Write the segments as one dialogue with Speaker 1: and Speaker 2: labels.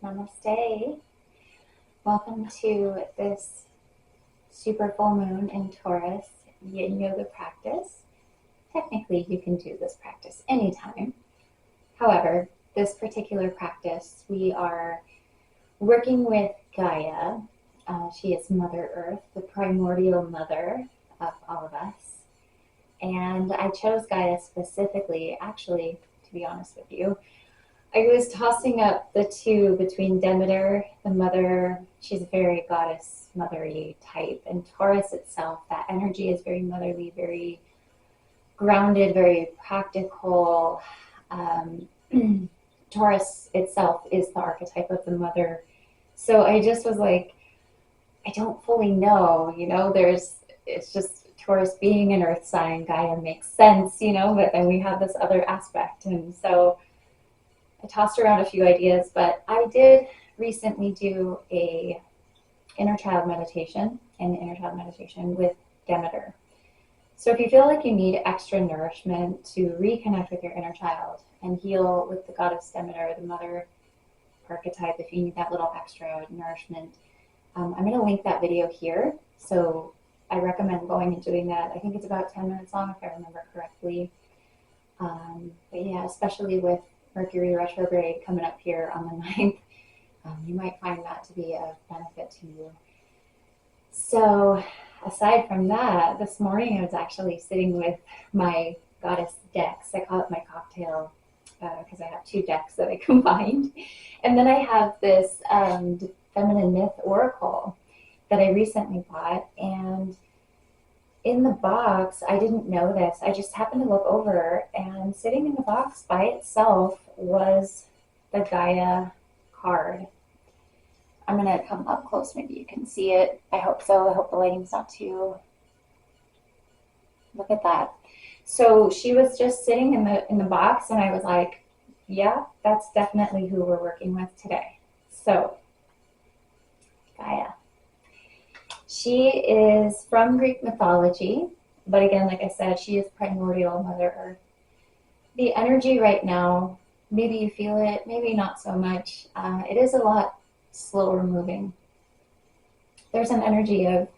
Speaker 1: Namaste. Welcome to this super full moon in Taurus yin yoga practice. Technically, you can do this practice anytime. However, this particular practice, we are working with Gaia. She is Mother Earth, the primordial mother of all of us. And I chose Gaia specifically, actually, to be honest with you. I was tossing up the two between Demeter, the mother, she's very goddess motherly type, and Taurus itself, that energy is very motherly, very grounded, very practical. Taurus itself is the archetype of the mother. So I just was like, I don't fully know, it's just Taurus being an earth sign, Gaia makes sense, but then we have this other aspect. And so I tossed around a few ideas, but I did recently do an inner child meditation with Demeter. So if you feel like you need extra nourishment to reconnect with your inner child and heal with the goddess Demeter, the mother archetype, if you need that little extra nourishment, I'm going to link that video here. So I recommend going and doing that. I think it's about 10 minutes long, if I remember correctly. But yeah, especially with Mercury retrograde coming up here on the 9th, you might find that to be a benefit to you. So aside from that, this morning I was actually sitting with my goddess decks. I call it my cocktail because I have two decks that I combined. And then I have this Feminine Myth Oracle that I recently bought. And in the box, I didn't know this, I just happened to look over, and sitting in the box by itself was the Gaia card. I'm going to come up close, maybe you can see it. I hope so. I hope the lighting's not too... Look at that. So she was just sitting in the box, and I was like, yeah, that's definitely who we're working with today. So, Gaia. She is from Greek mythology, but again, like I said, she is primordial Mother Earth. The energy right now, maybe you feel it, maybe not so much. It is a lot slower moving. There's an energy of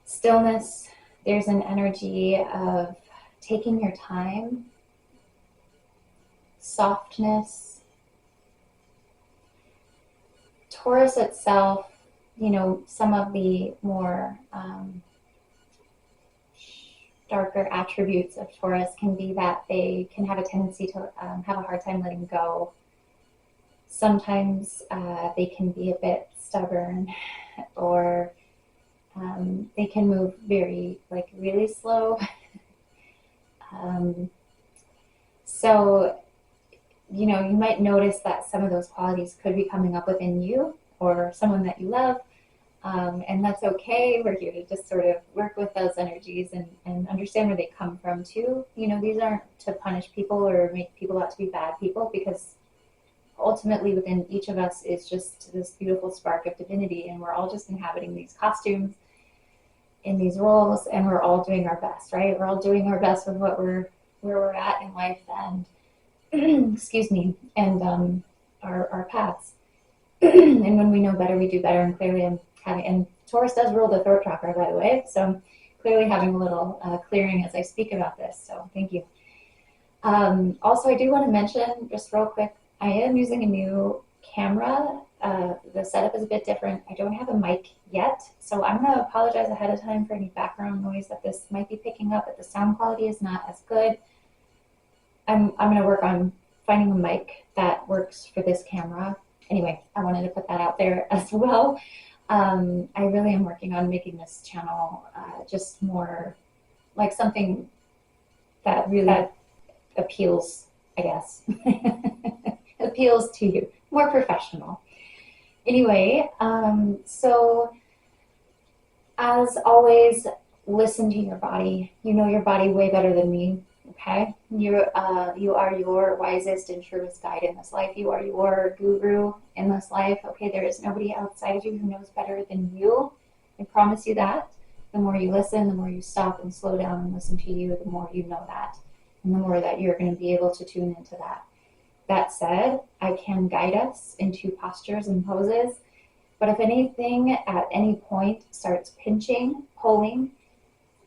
Speaker 1: stillness. There's an energy of taking your time, softness. Taurus itself, some of the more darker attributes of Taurus can be that they can have a tendency to have a hard time letting go. Sometimes they can be a bit stubborn, or they can move really slow. So, you might notice that some of those qualities could be coming up within you or someone that you love. And that's okay. We're here to just sort of work with those energies and understand where they come from too. These aren't to punish people or make people out to be bad people, because ultimately within each of us is just this beautiful spark of divinity, and we're all just inhabiting these costumes in these roles, and we're all doing our best, right? We're all doing our best with where we're at in life, and excuse me, and our paths. And when we know better, we do better. And clearly and Taurus does rule the throat chakra, by the way, so I'm clearly having a little clearing as I speak about this, so thank you. Also, I do want to mention, just real quick, I am using a new camera. The setup is a bit different. I don't have a mic yet, so I'm going to apologize ahead of time for any background noise that this might be picking up, but the sound quality is not as good. I'm going to work on finding a mic that works for this camera. Anyway, I wanted to put that out there as well. I really am working on making this channel just more like something that really appeals, I guess, appeals to you, more professional. Anyway, so as always, listen to your body. You know your body way better than me. Okay, you are your wisest and truest guide in this life. You are your guru in this life. Okay, there is nobody outside of you who knows better than you. I promise you that. The more you listen, the more you stop and slow down and listen to you, the more you know that, and the more that you're going to be able to tune into that. That said, I can guide us into postures and poses, but if anything at any point starts pinching, pulling,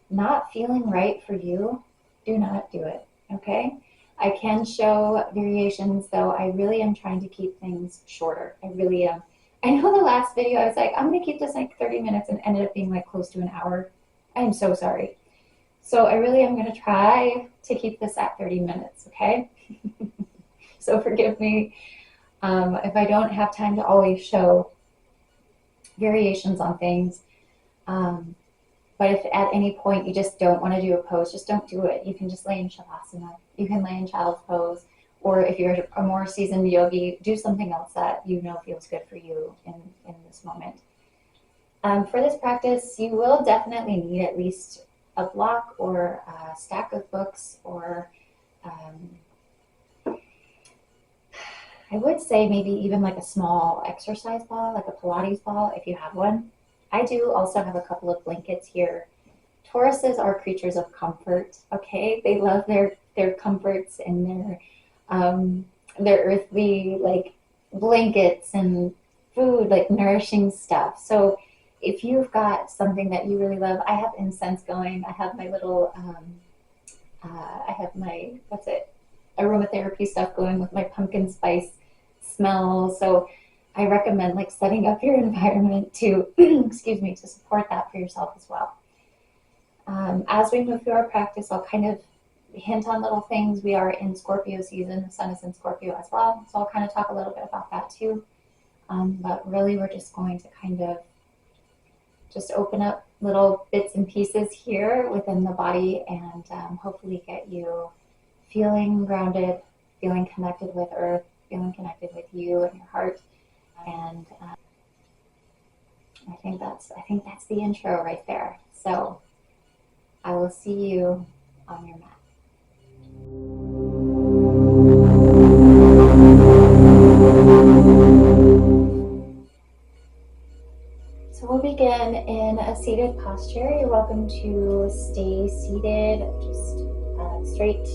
Speaker 1: not feeling right for you, do not do it, okay? I can show variations, though I really am trying to keep things shorter. I really am. I know the last video I was like, I'm gonna keep this like 30 minutes and ended up being like close to an hour. I am so sorry. So I really am gonna try to keep this at 30 minutes, okay? So forgive me if I don't have time to always show variations on things. But if at any point you just don't want to do a pose, just don't do it. You can just lay in Shavasana. You can lay in child's pose. Or if you're a more seasoned yogi, do something else that you know feels good for you in this moment. For this practice, you will definitely need at least a block or a stack of books, or I would say maybe even like a small exercise ball, like a Pilates ball, if you have one. I do also have a couple of blankets here. Tauruses are creatures of comfort, okay? They love their comforts and their earthly like blankets and food, like nourishing stuff. So if you've got something that you really love, I have incense going. I have my little, I have my, aromatherapy stuff going with my pumpkin spice smell. So I recommend like setting up your environment to, excuse me, to support that for yourself as well. As we move through our practice, I'll kind of hint on little things. We are in Scorpio season. The sun is in Scorpio as well. So I'll kind of talk a little bit about that too. But really we're just going to kind of just open up little bits and pieces here within the body and hopefully get you feeling grounded, feeling connected with earth, feeling connected with you and your heart. And I think that's the intro right there. So I will see you on your mat. So we'll begin in a seated posture. You're welcome to stay seated, just straight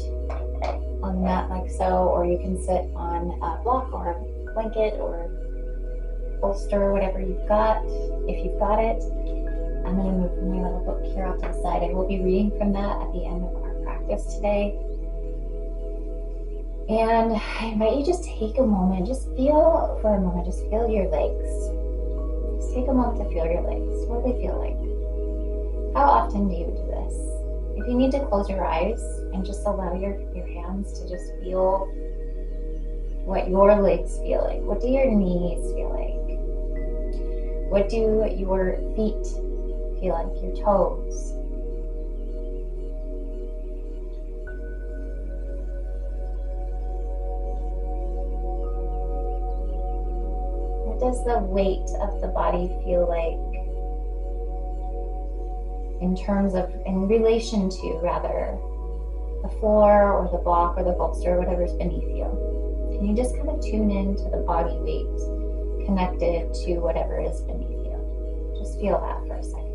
Speaker 1: on the mat like so, or you can sit on a block or a blanket or bolster, whatever you've got, if you've got it. I'm going to move my little book here off to the side. I will be reading from that at the end of our practice today. And I invite you just take a moment, just feel for a moment, just feel your legs. Just take a moment to feel your legs. What do they feel like? How often do you do this? If you need to close your eyes and just allow your hands to just feel what your legs feel like. What do your knees feel like? What do your feet feel like? Your toes? What does the weight of the body feel like in relation to the floor or the block or the bolster, whatever's beneath you? Can you just kind of tune into the body weight connected to whatever is beneath you? Just feel that for a second.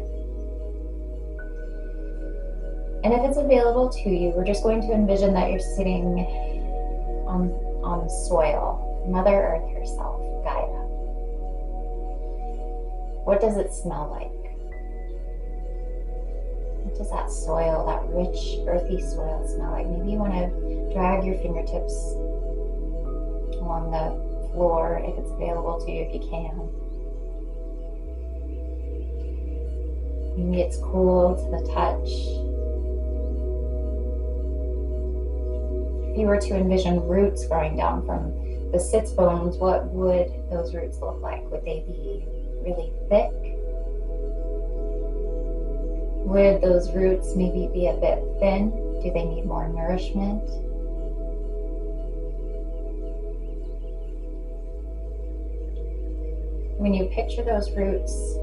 Speaker 1: And if it's available to you, we're just going to envision that you're sitting on soil, Mother Earth herself, Gaia. What does it smell like? What does that soil, that rich, earthy soil smell like? Maybe you want to drag your fingertips along the floor if it's available to you, if you can. Maybe it's cool to the touch. If you were to envision roots growing down from the sits bones, what would those roots look like? Would they be really thick? Would those roots maybe be a bit thin? Do they need more nourishment? When you picture those roots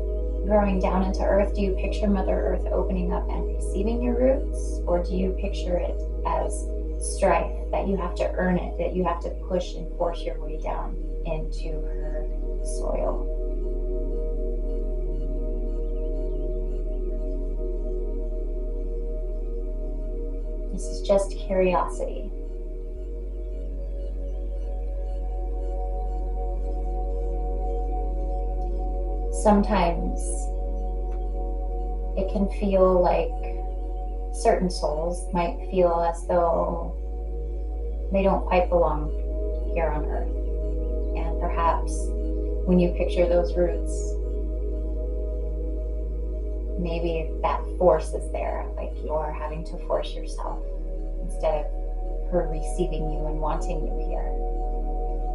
Speaker 1: growing down into earth, do you picture Mother Earth opening up and receiving your roots? Or do you picture it as strife, that you have to earn it, that you have to push and force your way down into her soil? This is just curiosity. sometimes it can feel like certain souls might feel as though they don't quite belong here on earth. And perhaps when you picture those roots, maybe that force is there, like you're having to force yourself instead of her receiving you and wanting you here.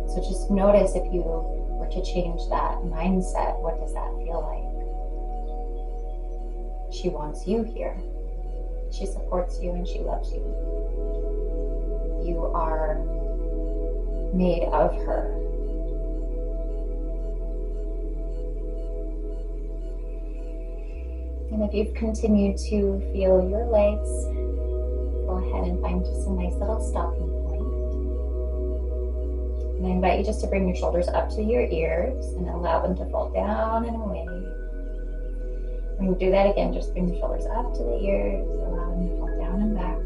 Speaker 1: So just notice, if you were to change that mindset, what does that feel like? She wants you here. She supports you and she loves you. You are made of her. And if you've continued to feel your legs, go ahead and find just a nice little stopping point. And I invite you just to bring your shoulders up to your ears and allow them to fall down and away. When you do that again, just bring the shoulders up to the ears, allow them to fall down and back.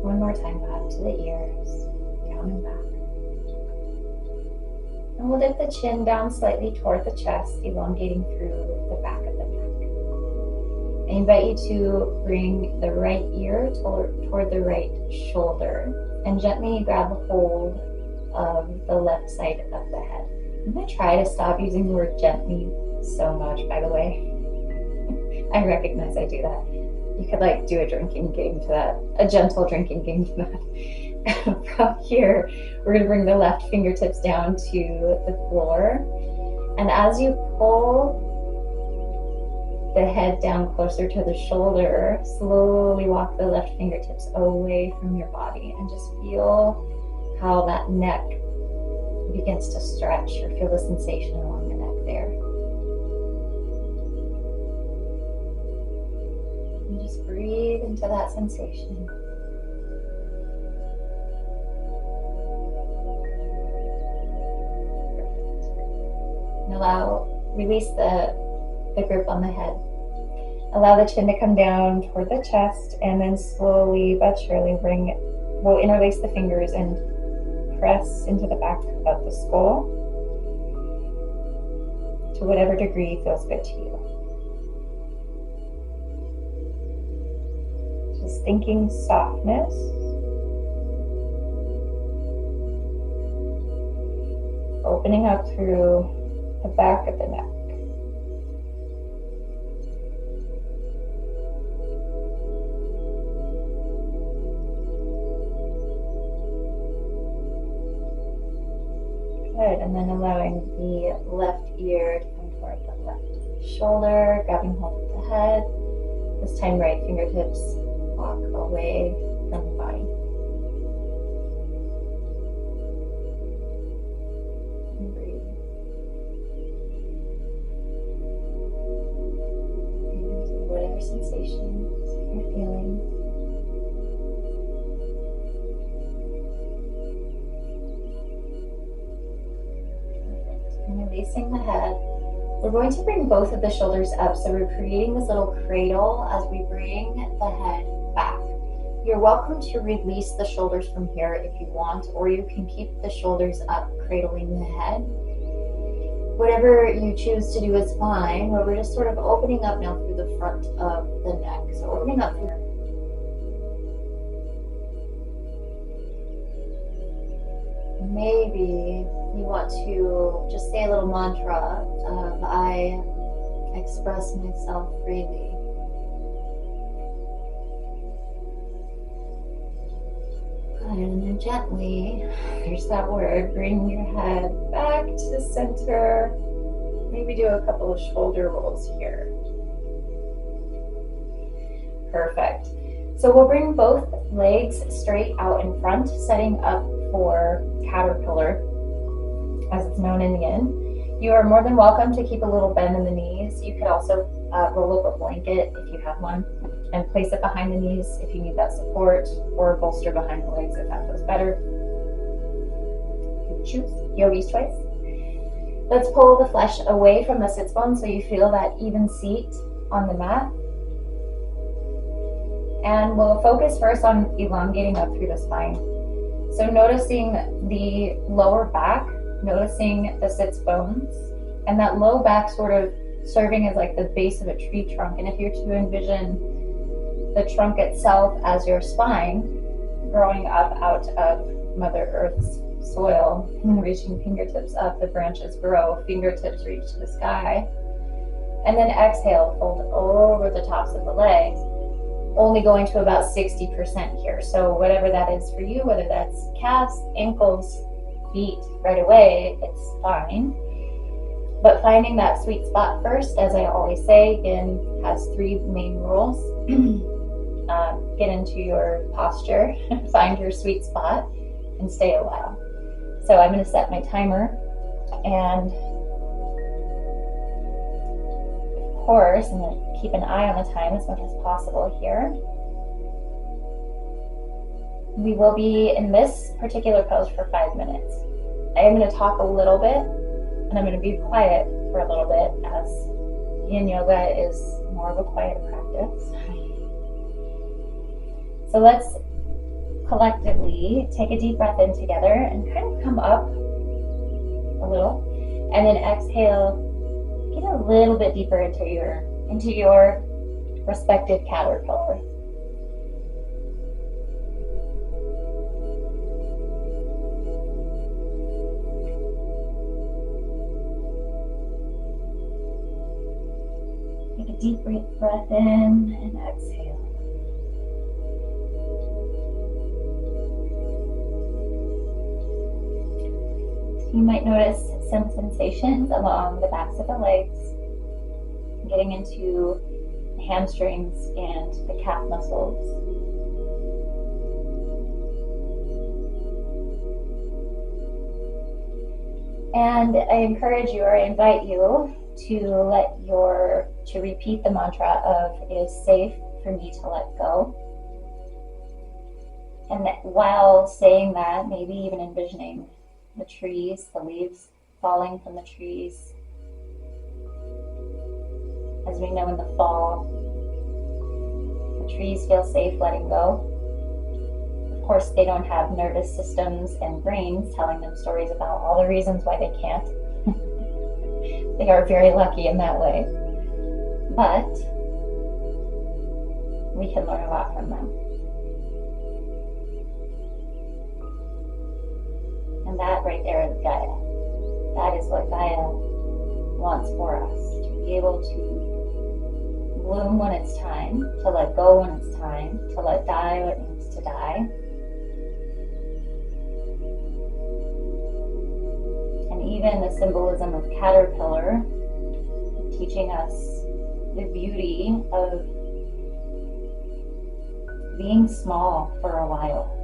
Speaker 1: One more time, up to the ears, down and back. And we'll dip the chin down slightly toward the chest, elongating through the back of the neck. I invite you to bring the right ear toward the right shoulder and gently grab a hold of the left side of the head. I'm going to try to stop using the word gently so much, by the way. I recognize I do that. You could like do a drinking game to that, a gentle drinking game to that. From here, we're going to bring the left fingertips down to the floor. And as you pull the head down closer to the shoulder, slowly walk the left fingertips away from your body and just feel how that neck begins to stretch, or feel the sensation along the neck there. And just breathe into that sensation. And release the grip on the head. Allow the chin to come down toward the chest, and then slowly but surely we'll interlace the fingers and press into the back of the skull to whatever degree feels good to you. Just thinking softness. Opening up through the back of the neck. Good, and then allowing the left ear to come toward the left shoulder, grabbing hold of the head. This time, right fingertips walk away from the body. And breathe. Into whatever sensations you're feeling. Releasing the head, we're going to bring both of the shoulders up, so we're creating this little cradle as we bring the head back. You're welcome to release the shoulders from here if you want, or you can keep the shoulders up, cradling the head. Whatever you choose to do is fine, but we're just sort of opening up now through the front of the neck. So opening up through. Maybe you want to just say a little mantra of I express myself freely. And then gently, there's that word, bring your head back to center. Maybe do a couple of shoulder rolls here. Perfect. So we'll bring both legs straight out in front, setting up for caterpillar, as it's known in the yin. You are more than welcome to keep a little bend in the knees. You could also roll up a blanket if you have one and place it behind the knees if you need that support, or bolster behind the legs if that feels better. You choose, yogi's choice. Let's pull the flesh away from the sits bones so you feel that even seat on the mat. And we'll focus first on elongating up through the spine. So noticing the lower back, noticing the sits bones, And that low back sort of serving as like the base of a tree trunk. And if you're to envision the trunk itself as your spine, growing up out of Mother Earth's soil and reaching fingertips up, the branches grow, fingertips reach to the sky. And then exhale, fold over the tops of the legs, only going to about 60% here. So whatever that is for you, whether that's calves, ankles, feet, right away, it's fine. But finding that sweet spot first, as I always say, again, has 3 main rules. Get into your posture, find your sweet spot, and stay a while. So I'm going to set my timer, and of course, I'm going to keep an eye on the time as much as possible here. We will be in this particular pose for 5 minutes. I am going to talk a little bit, and I'm going to be quiet for a little bit, as yin yoga is more of a quiet practice. So let's collectively take a deep breath in together and kind of come up a little, and then exhale, get a little bit deeper into your respective caterpillar. Take a deep breath in and exhale. You might notice some sensations along the backs of the legs, getting into the hamstrings and the calf muscles. And I encourage you, or I invite you, to repeat the mantra of "it is safe for me to let go." And that while saying that, maybe even envisioning the trees, the leaves falling from the trees. As we know, in the fall, the trees feel safe letting go. Of course, they don't have nervous systems and brains telling them stories about all the reasons why they can't. They are very lucky in that way. But we can learn a lot from them. And that right there is Gaia. That is what Gaia wants for us, to be able to bloom when it's time, to let go when it's time, to let die what needs to die. And even the symbolism of caterpillar, teaching us the beauty of being small for a while.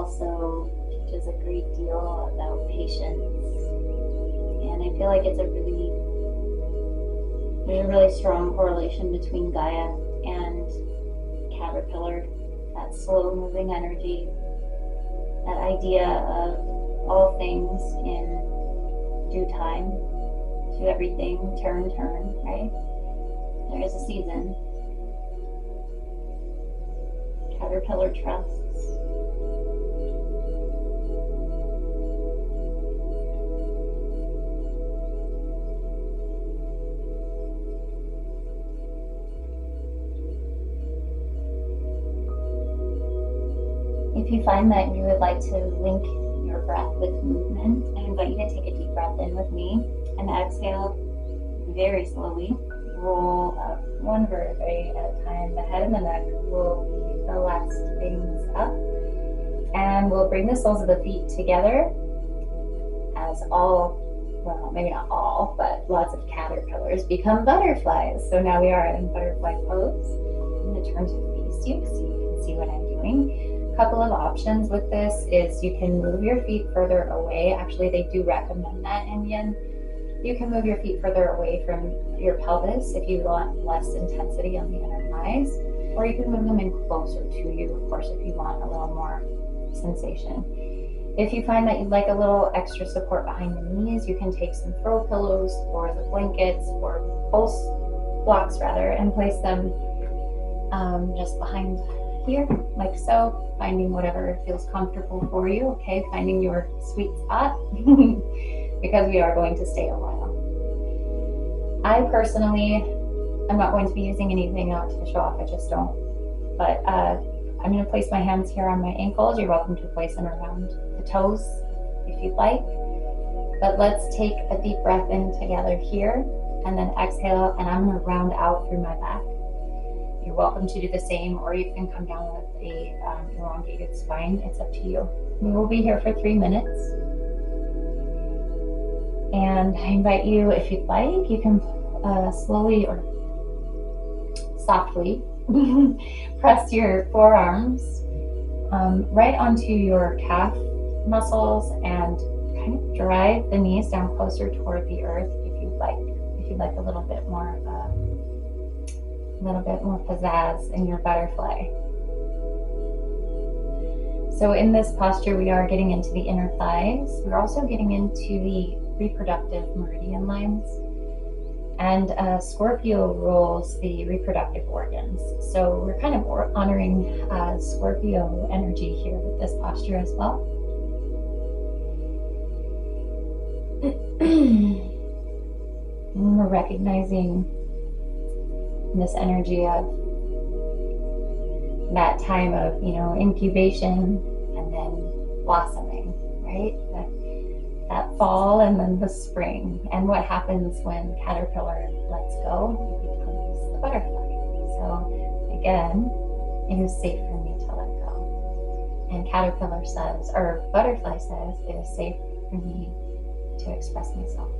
Speaker 2: also teaches a great deal about patience. And I feel like there's a really strong correlation between Gaia and Caterpillar, that slow moving energy, that idea of all things in due time, to everything, turn, right? There is a season. Caterpillar trusts. If you find that you would like to link your breath with movement, I invite you to take a deep breath in with me and exhale very slowly. Roll up one vertebrae at a time. The head and the neck will be the last things up. And we'll bring the soles of the feet together as well, maybe not all, but lots of caterpillars become butterflies. So now we are in butterfly pose. I'm going to turn to face you so you can see what I'm doing. Couple of options with this is you can move your feet further away. Actually, they do recommend that in yin. You can move your feet further away from your pelvis if you want less intensity on the inner thighs, or you can move them in closer to you, of course, if you want a little more sensation. If you find that you'd like a little extra support behind the knees, you can take some throw pillows or the blankets or pulse blocks rather, and place them just behind here, like so, finding whatever feels comfortable for you, okay? Finding your sweet spot, because we are going to stay a while. I personally, I'm not going to be using anything out to show off, I just don't. But I'm going to place my hands here on my ankles. You're welcome to place them around the toes if you'd like. But let's take a deep breath in together here, and then exhale, and I'm going to round out through my back. You're welcome to do the same, or you can come down with a elongated spine. It's up to you. We will be here for 3 minutes. And I invite you, if you'd like, you can slowly or softly press your forearms right onto your calf muscles and kind of drive the knees down closer toward the earth if you'd like. If you'd like a little bit more pizzazz in your butterfly. So in this posture, we are getting into the inner thighs. We're also getting into the reproductive meridian lines. And Scorpio rules the reproductive organs. So we're kind of honoring Scorpio energy here with this posture as well. And we're recognizing this energy of that time of, incubation and then blossoming, right? That fall and then the spring. And what happens when caterpillar lets go, it becomes the butterfly. So again, it is safe for me to let go. And butterfly says, it is safe for me to express myself.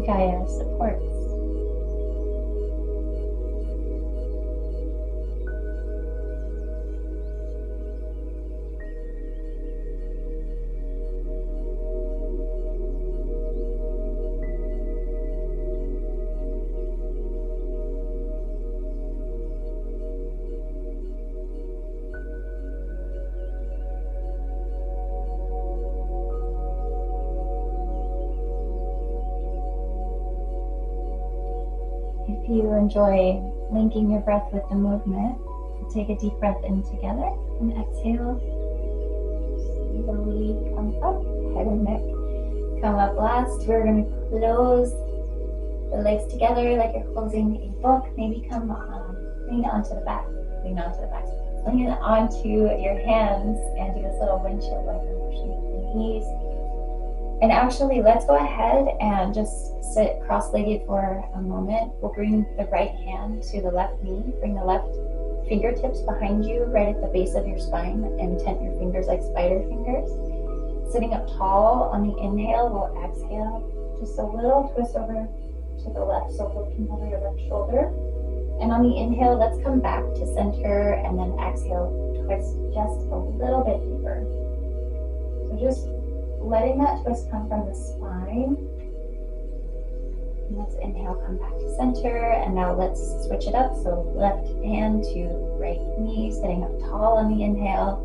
Speaker 2: Gaia supports. you enjoy linking your breath with the movement, take a deep breath in together and exhale. Slowly come up, head and neck come up last. We're going to close the legs together like you're closing a book. Maybe come lean onto the back. Lean onto the back. Lean onto your hands and do this little windshield wiper motion with the knees. And actually, let's go ahead and just sit cross-legged for a moment. We'll bring the right hand to the left knee. Bring the left fingertips behind you, right at the base of your spine, and tent your fingers like spider fingers. Sitting up tall on the inhale, we'll exhale. Just a little twist over to the left, so looking over your left shoulder. And on the inhale, let's come back to center, and then exhale, twist just a little bit deeper. So just letting that twist come from the spine. And let's inhale, come back to center, and now let's switch it up. So left hand to right knee, sitting up tall on the inhale.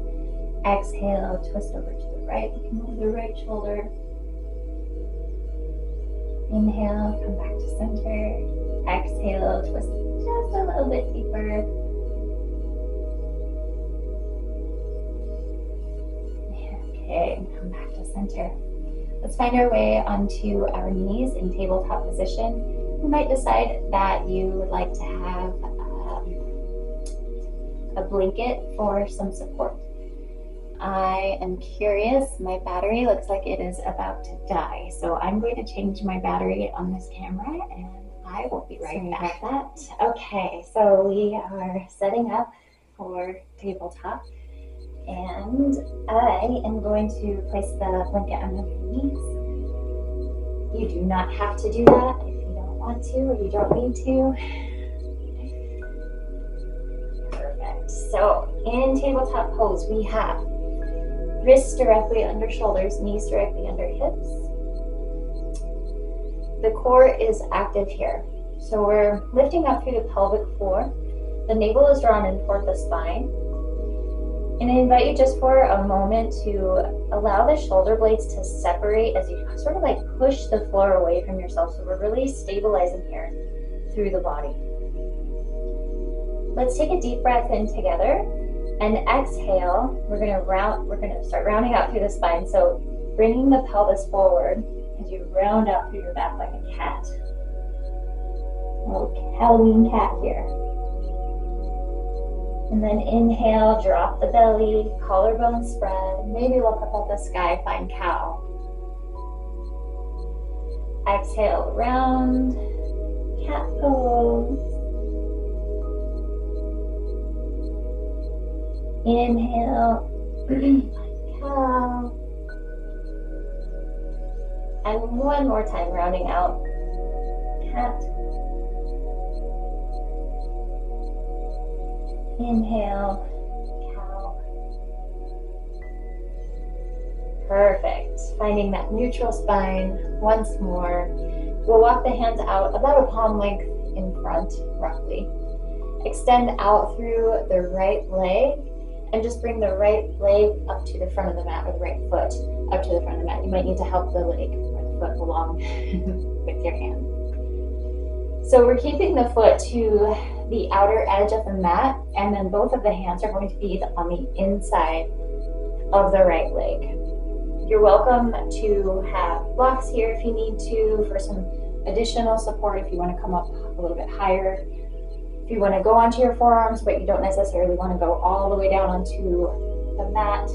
Speaker 2: Exhale, twist over to the right, looking over the right shoulder. Inhale, come back to center. Exhale, twist just a little bit deeper. Okay, come back to center. Let's find our way onto our knees in tabletop position. You might decide that you would like to have a blanket for some support. I am curious, my battery looks like it is about to die. So I'm going to change my battery on this camera and I will be right back. About that. Okay, so we are setting up for tabletop. And I am going to place the blanket on my knees. You do not have to do that if you don't want to or you don't need to. Perfect. So in tabletop pose, we have wrists directly under shoulders, knees directly under hips. The core is active here. So we're lifting up through the pelvic floor. The navel is drawn in toward the spine. And I invite you just for a moment to allow the shoulder blades to separate as you sort of like push the floor away from yourself. So we're really stabilizing here through the body. Let's take a deep breath in together and exhale. We're gonna start rounding out through the spine. So bringing the pelvis forward as you round out through your back like a cat. A little Halloween cat here. And then inhale, drop the belly, collarbone spread. Maybe look up at the sky, find cow. Exhale, round, cat pose. Inhale, cow. And one more time, rounding out, cat. Inhale, cow. Perfect. Finding that neutral spine once more. We'll walk the hands out about a palm length in front, roughly. Extend out through the right leg and just bring the right leg up to the front of the mat, or the right foot up to the front of the mat. You might need to help the leg or the foot along with your hand. So we're keeping the foot to the outer edge of the mat, and then both of the hands are going to be on the inside of the right leg. You're welcome to have blocks here if you need to for some additional support, if you want to come up a little bit higher. If you want to go onto your forearms, but you don't necessarily want to go all the way down onto the mat,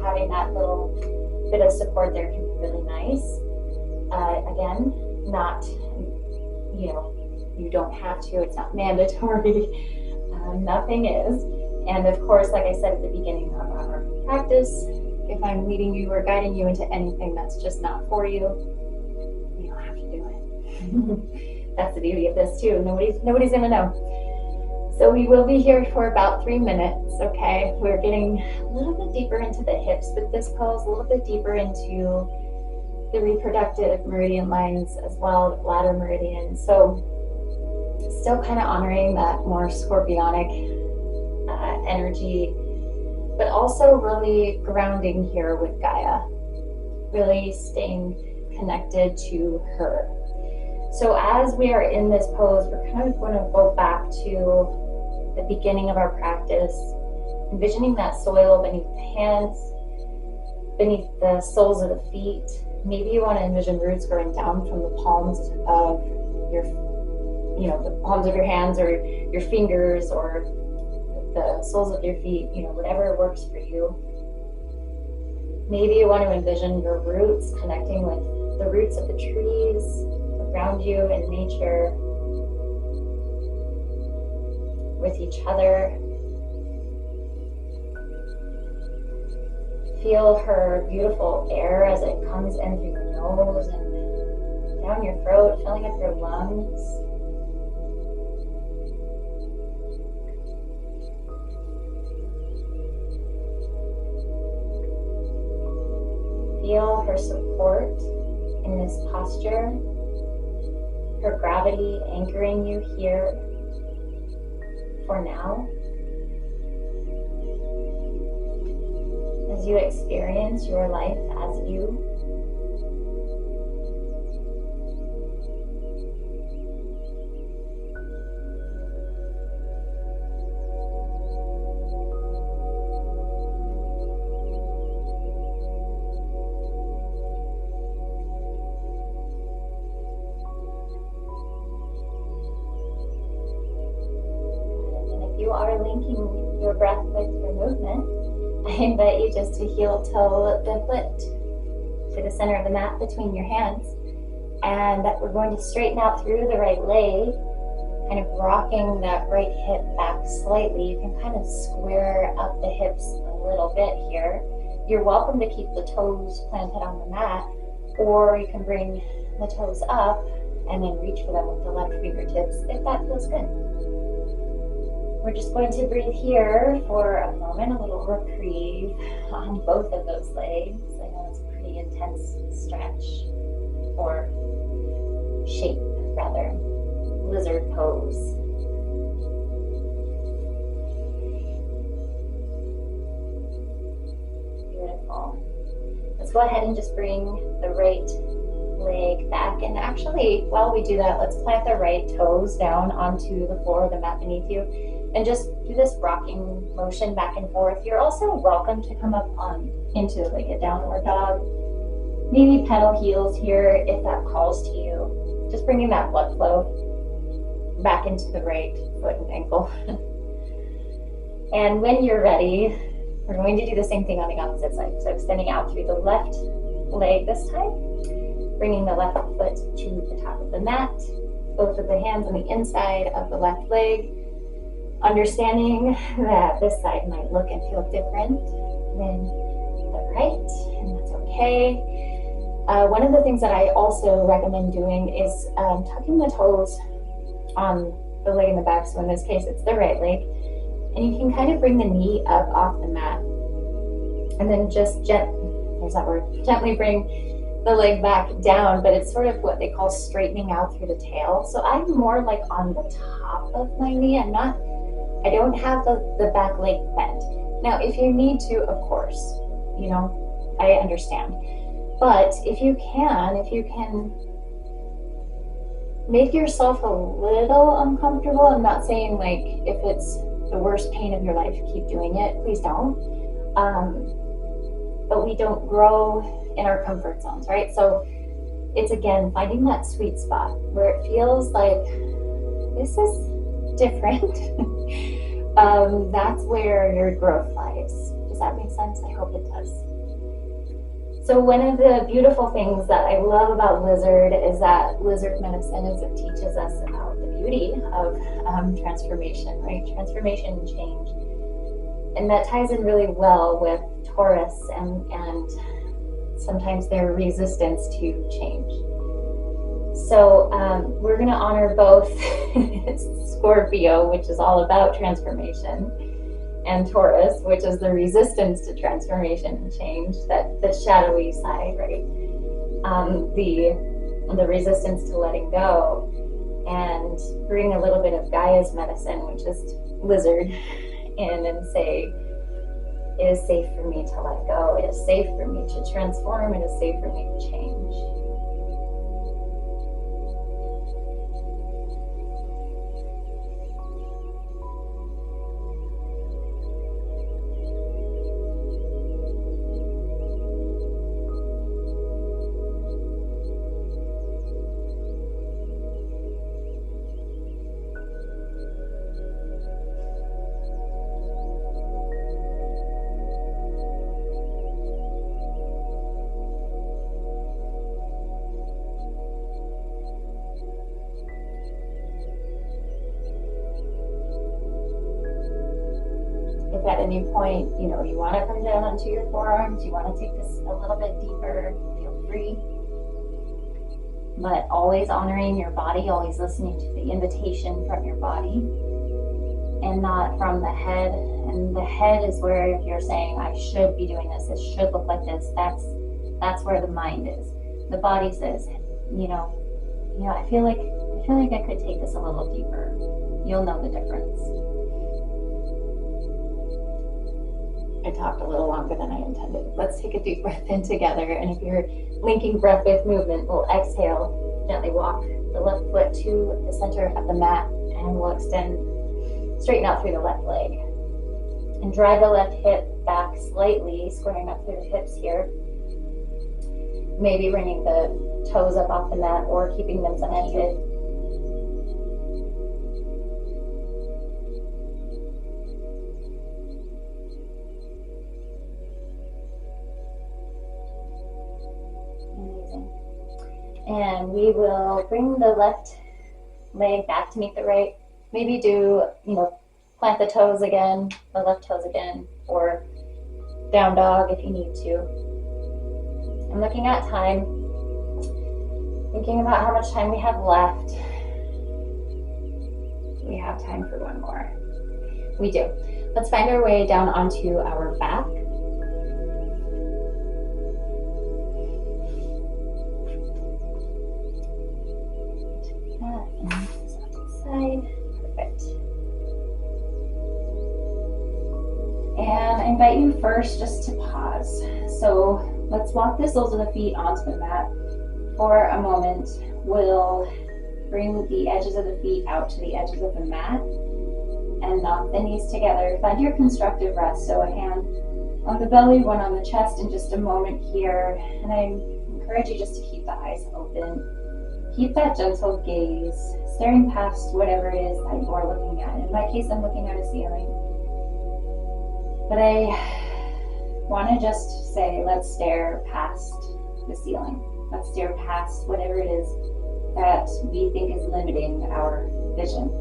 Speaker 2: having that little bit of support there can be really nice. Again, not, you don't have to, it's not mandatory, nothing is. And of course, like I said at the beginning of our practice, if I'm leading you or guiding you into anything that's just not for you, you don't have to do it. That's the beauty of this too, nobody's gonna know. So we will be here for about 3 minutes, okay? We're getting a little bit deeper into the hips with this pose, a little bit deeper into the reproductive meridian lines as well, the bladder meridian. So still kind of honoring that more scorpionic energy, but also really grounding here with Gaia, really staying connected to her. So as we are in this pose, we're kind of going to go back to the beginning of our practice, envisioning that soil beneath the hands, beneath the soles of the feet. Maybe you want to envision roots growing down from the palms of your, the palms of your hands or your fingers or the soles of your feet, whatever works for you. Maybe you want to envision your roots connecting with the roots of the trees around you in nature, with each other. Feel her beautiful air as it comes in through your nose and down your throat, filling up your lungs. Feel her support in this posture, her gravity anchoring you here for now. As you experience your life as you. And if you are linking your breath with your movement, I invite you just to heel toe the foot to the center of the mat between your hands. And that we're going to straighten out through the right leg, kind of rocking that right hip back slightly. You can kind of square up the hips a little bit here. You're welcome to keep the toes planted on the mat, or you can bring the toes up and then reach for them with the left fingertips if that feels good. We're just going to breathe here for a moment, a little reprieve on both of those legs. I know it's a pretty intense stretch, or shape rather, lizard pose. Beautiful. Let's go ahead and just bring the right leg back. And actually, while we do that, let's plant the right toes down onto the floor of the mat beneath you. And just do this rocking motion back and forth. You're also welcome to come up into like a downward dog. Maybe pedal heels here if that calls to you. Just bringing that blood flow back into the right foot and ankle. And when you're ready, we're going to do the same thing on the opposite side. So extending out through the left leg this time, bringing the left foot to the top of the mat, both of the hands on the inside of the left leg. Understanding that this side might look and feel different than the right, and that's okay. One of the things that I also recommend doing is tucking the toes on the leg in the back. So in this case, it's the right leg. And you can kind of bring the knee up off the mat. And then just gently bring the leg back down, but it's sort of what they call straightening out through the tail. So I'm more like on the top of my knee. I don't have the back leg bent. Now, if you need to, of course, I understand. But if you can make yourself a little uncomfortable, I'm not saying like if it's the worst pain of your life, keep doing it. Please don't. But we don't grow in our comfort zones, right? So it's again finding that sweet spot where it feels like this is different. That's where your growth lies. Does that make sense? I hope it does. So one of the beautiful things that I love about lizard is that lizard medicine is it teaches us about the beauty of transformation, right? Transformation and change. And that ties in really well with Taurus and sometimes their resistance to change. So we're going to honor both Scorpio, which is all about transformation, and Taurus, which is the resistance to transformation and change, that the shadowy side, right? The resistance to letting go, and bring a little bit of Gaia's medicine, which is lizard, in and say, it is safe for me to let go. It is safe for me to transform. It is safe for me to change. any point, you want to come down onto your forearms, you want to take this a little bit deeper, feel free. But always honoring your body, always listening to the invitation from your body and not from the head. And the head is where if you're saying, I should be doing this, it should look like this, that's where the mind is. The body says, I feel like I could take this a little deeper. You'll know the difference.
Speaker 1: I talked a little longer than I intended. Let's take a deep breath in together. And if you're linking breath with movement, we'll exhale, gently walk the left foot to the center of the mat, and we'll straighten out through the left leg. And drive the left hip back slightly, squaring up through the hips here. Maybe bringing the toes up off the mat or keeping them connected. Amazing. And we will bring the left leg back to meet the right. Maybe do, plant the toes again, the left toes again, or down dog if you need to. I'm looking at time, thinking about how much time we have left. Do we have time for one more? We do. Let's find our way down onto our back. And side to side. Perfect. And I invite you first just to pause. So let's walk the soles of the feet onto the mat for a moment. We'll bring the edges of the feet out to the edges of the mat and knock the knees together. Find your constructive rest. So a hand on the belly, one on the chest in just a moment here. And I encourage you just to keep the eyes open. Keep that gentle gaze, staring past whatever it is that you are looking at. In my case, I'm looking at a ceiling. But I want to just say, let's stare past the ceiling. Let's stare past whatever it is that we think is limiting our vision.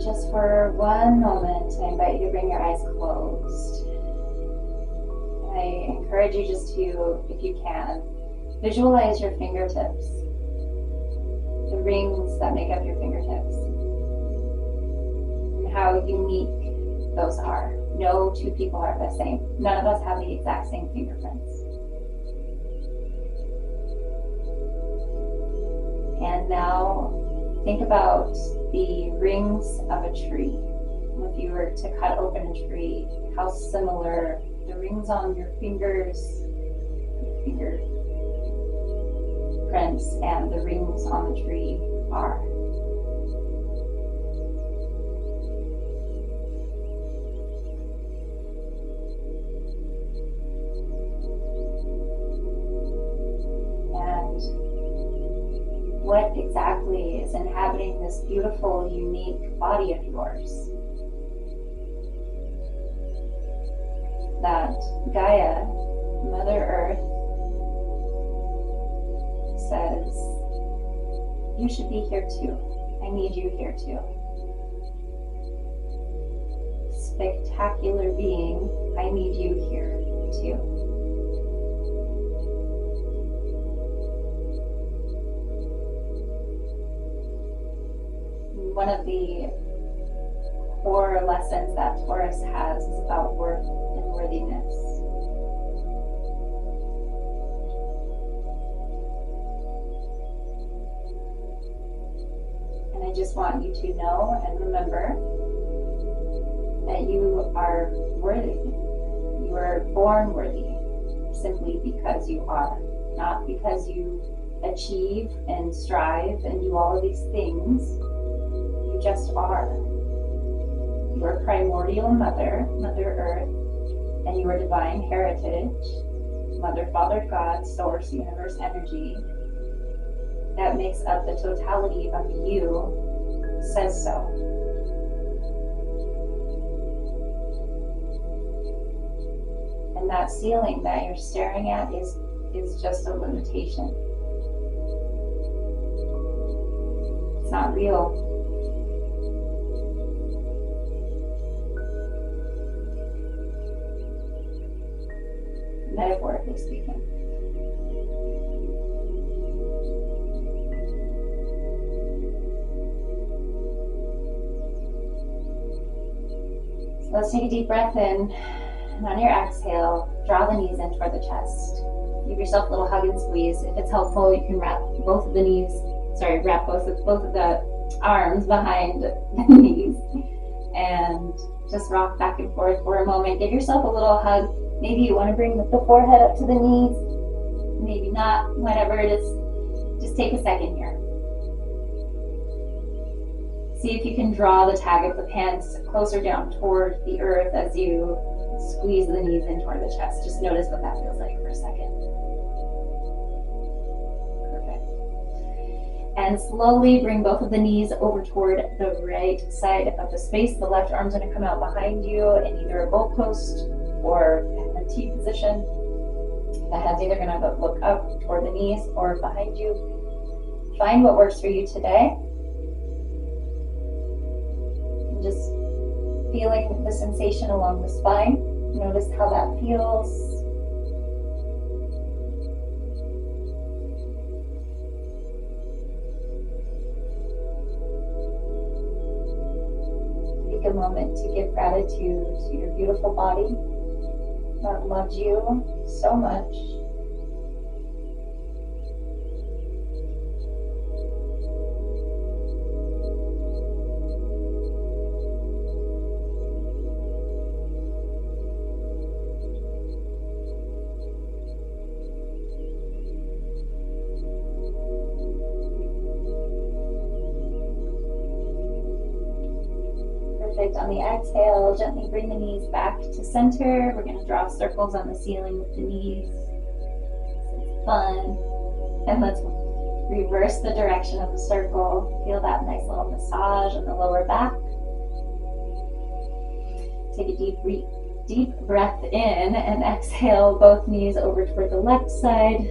Speaker 1: Just for one moment, I invite you to bring your eyes closed. I encourage you just to, if you can, visualize your fingertips, the rings that make up your fingertips, and how unique those are. No two people are the same. None of us have the exact same fingerprints. And now think about the rings of a tree. If you were to cut open a tree, how similar the rings on your fingers, your fingerprints, and the rings on the tree are. What exactly is inhabiting this beautiful, unique body of yours? That Gaia, Mother Earth, says, you should be here too. I need you here too. Spectacular being, I need you here too. One of the core lessons that Taurus has is about worth and worthiness. And I just want you to know and remember that you are worthy. You were born worthy simply because you are, not because you achieve and strive and do all of these things. You just are. You are primordial mother, Mother Earth, and you are divine heritage,
Speaker 2: Mother, Father, God, Source, Universe, Energy that makes up the totality of you says so. And that ceiling that you're staring at is just a limitation. It's not real. Metaphorically speaking. So let's take a deep breath in, and on your exhale, draw the knees in toward the chest. Give yourself a little hug and squeeze. If it's helpful, you can wrap both of the arms behind the knees and just rock back and forth for a moment. Give yourself a little hug. Maybe you want to bring the forehead up to the knees, maybe not, whatever it is. Just take a second here. See if you can draw the tag of the pants closer down toward the earth as you squeeze the knees in toward the chest. Just notice what that feels like for a second. Perfect. And slowly bring both of the knees over toward the right side of the space. The left arm's going to come out behind you in either a goalpost or a T position. The head's either going to look up toward the knees or behind you. Find what works for you today. And just feeling the sensation along the spine. Notice how that feels. Take a moment to give gratitude to your beautiful body that loves you so much. Perfect. On the exhale, gently bring the knees back to center. We're going to draw circles on the ceiling with the knees. It's fun. And let's reverse the direction of the circle. Feel that nice little massage on the lower back. Take a deep breath in and exhale both knees over toward the left side.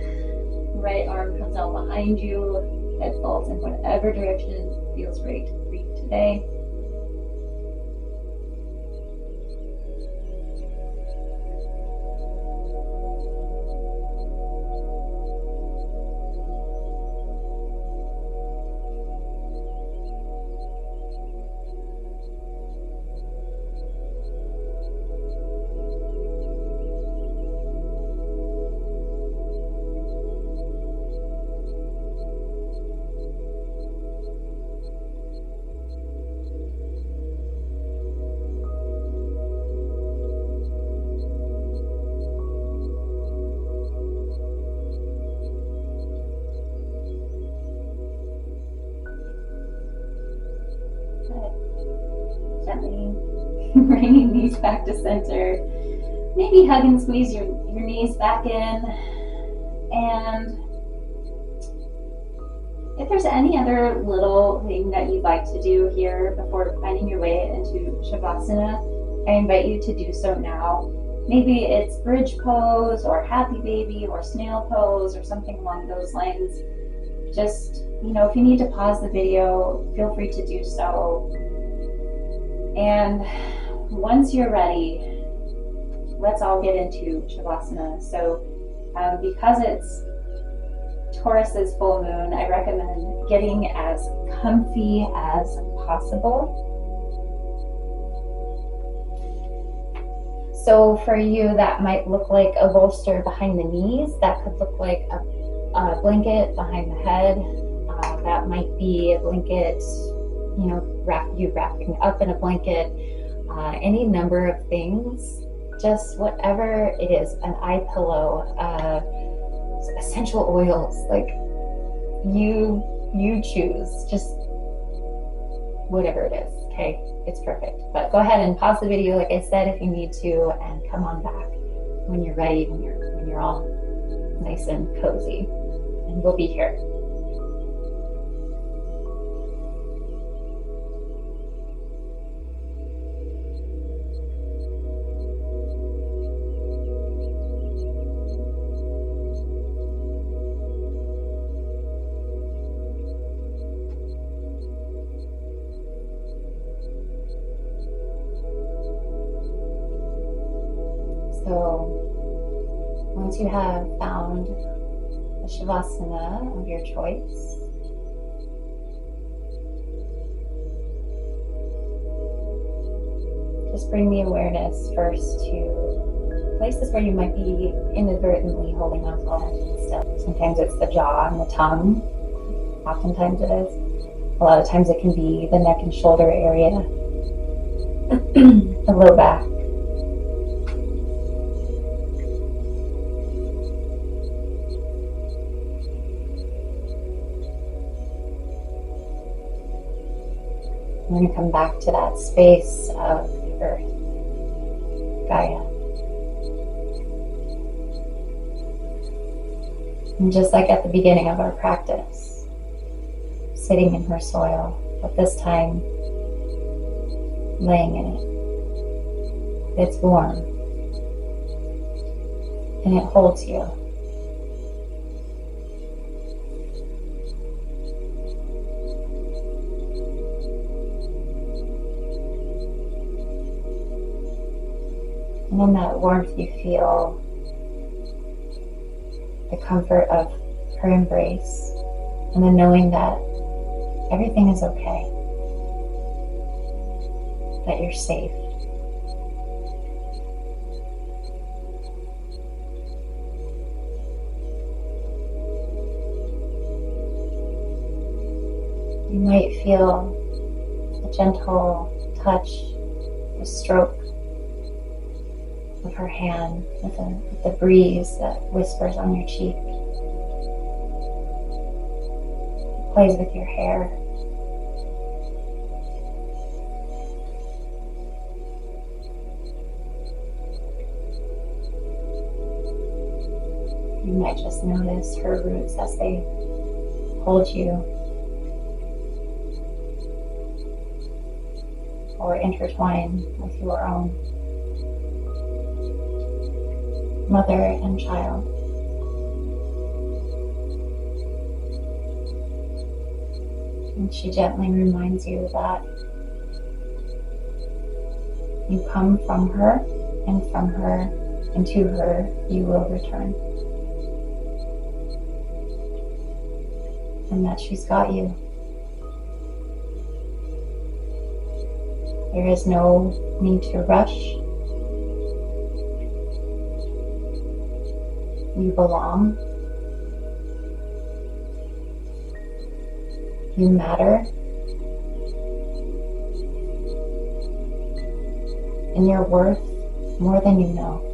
Speaker 2: Right arm comes out behind you. Head falls in whatever direction feels right for you today. Gently bringing knees back to center. Maybe hug and squeeze your knees back in. And if there's any other little thing that you'd like to do here before finding your way into Shavasana, I invite you to do so now. Maybe it's bridge pose or happy baby or snail pose or something along those lines. Just, if you need to pause the video, feel free to do so. And once you're ready, let's all get into Shavasana. So because it's Taurus's full moon, I recommend getting as comfy as possible. So for you, that might look like a bolster behind the knees. That could look like a blanket behind the head. That might be a blanket, wrapping up in a blanket. Any number of things, just whatever it is, an eye pillow, essential oils, like you choose, just whatever it is. Okay, it's perfect. But go ahead and pause the video, like I said, if you need to, and come on back when you're ready, when you're all
Speaker 1: nice and cozy. And we'll be here. So once you have found a Shavasana of your choice, just bring the awareness first to places where you might be inadvertently holding on to energy still. Sometimes it's the jaw and the tongue. Oftentimes it is. A lot of times it can be the neck and shoulder area, the low back. We're going to come back to that space of the earth, Gaia. And just like at the beginning of our practice, sitting in her soil, but this time laying in it. It's warm and it holds you. And in that warmth you feel the comfort of her embrace and the knowing that everything is okay, that you're safe. You might feel a gentle touch, a stroke of her hand with the breeze that whispers on your cheek. It plays with your hair. You might just notice her roots as they hold you or intertwine with your own. Mother and child. And she gently reminds you that you come from her, and from her and to her you will return. And that she's got you. There is no need to rush. You belong. You matter. And you're worth more than you know.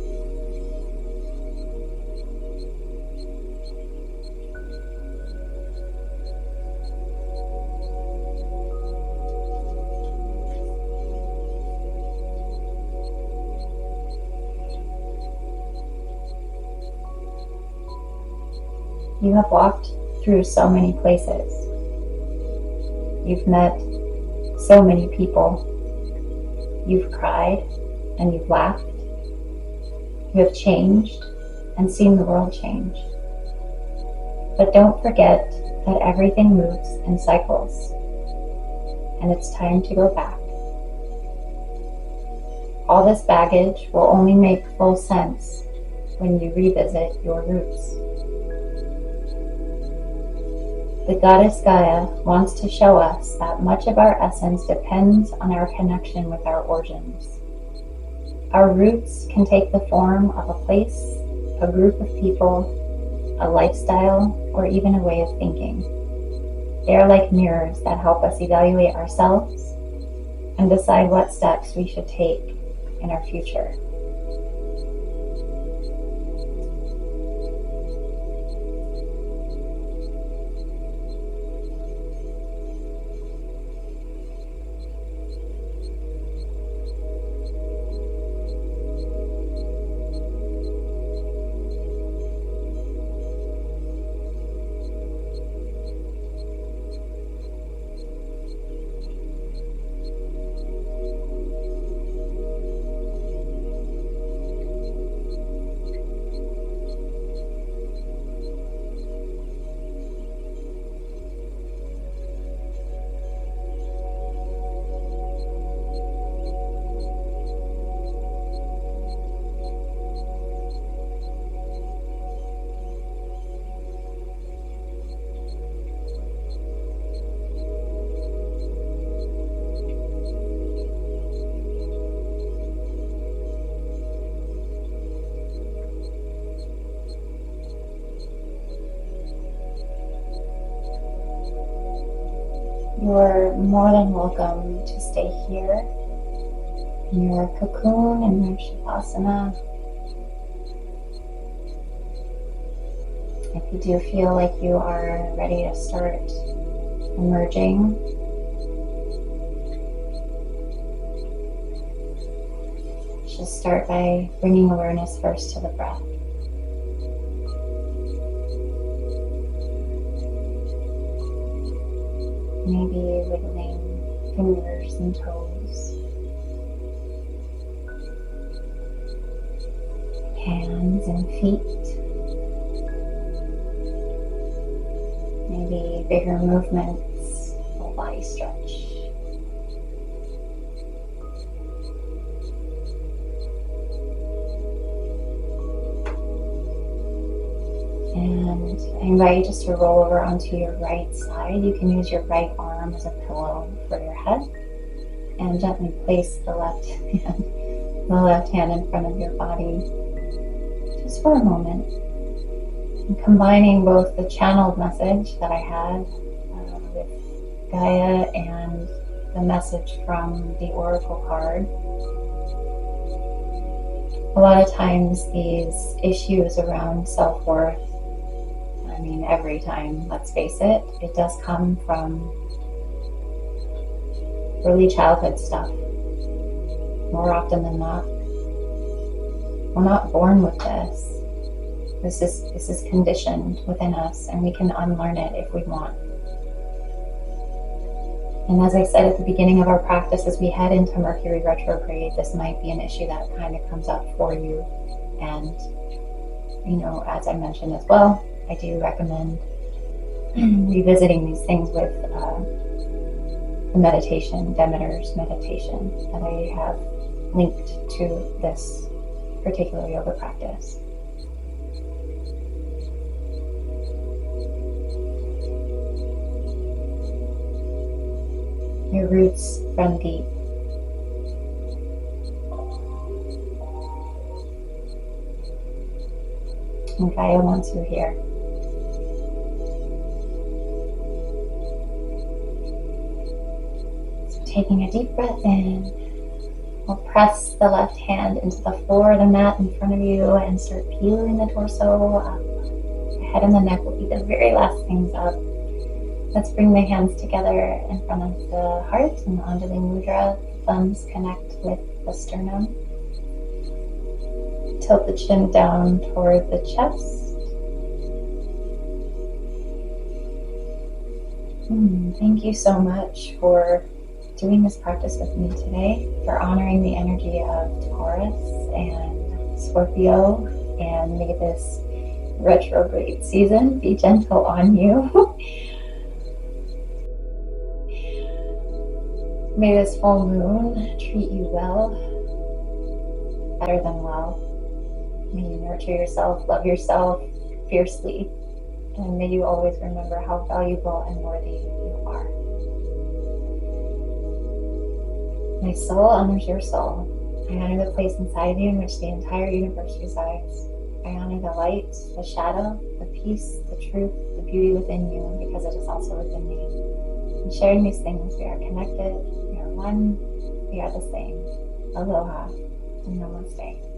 Speaker 1: You have walked through so many places. You've met so many people. You've cried and you've laughed. You have changed and seen the world change. But don't forget that everything moves in cycles, and it's time to go back. All this baggage will only make full sense when you revisit your roots. The goddess Gaia wants to show us that much of our essence depends on our connection with our origins. Our roots can take the form of a place, a group of people, a lifestyle, or even a way of thinking. They are like mirrors that help us evaluate ourselves and decide what steps we should take in our future. You're more than welcome to stay here in your cocoon in your Shavasana. If you do feel like you are ready to start emerging, just start by bringing awareness first to the breath. Maybe wiggling fingers and toes, hands and feet. Maybe bigger movements, full body stretch. And I invite you just to roll over onto your right side. You can use your right arm as a pillow for your head and gently place the left hand in front of your body just for a moment. And combining both the channeled message that I had with Gaia and the message from the oracle card. A lot of times these issues around self-worth, I mean every time, let's face it, it does come from early childhood stuff. More often than not, we're not born with this. This is conditioned within us, and we can unlearn it if we want. And as I said at the beginning of our practice, as we head into Mercury retrograde, this might be an issue that kind of comes up for you. And, as I mentioned as well, I do recommend revisiting these things with the meditation, Demeter's meditation, that I have linked to this particular yoga practice. Your roots run deep. And Gaia wants you here. So taking a deep breath in, we'll press the left hand into the floor of the mat in front of you and start peeling the torso up. The head and the neck will be the very last things up. Let's bring the hands together in front of the heart in the Anjali Mudra. The thumbs connect with the sternum. Tilt the chin down toward the chest. Thank you so much for doing this practice with me today, for honoring the energy of Taurus and Scorpio, and may this retrograde season be gentle on you. May this full moon treat you well, better than well. May you nurture yourself, love yourself fiercely, and may you always remember how valuable and worthy you are. My soul honors your soul. I honor the place inside you in which the entire universe resides. I honor the light, the shadow, the peace, the truth, the beauty within you, because it is also within me. In sharing these things, we are connected, we are one, we are the same. Aloha and namaste.